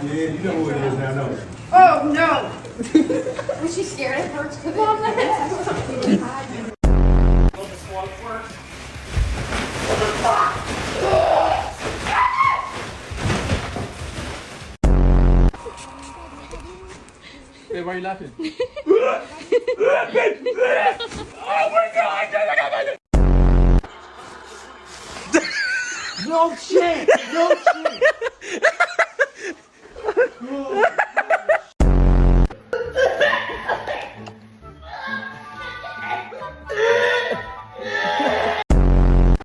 Yeah, you know who it is now, don't you? Oh no! Was she scared it hurts? Come on, Hey, why are you laughing?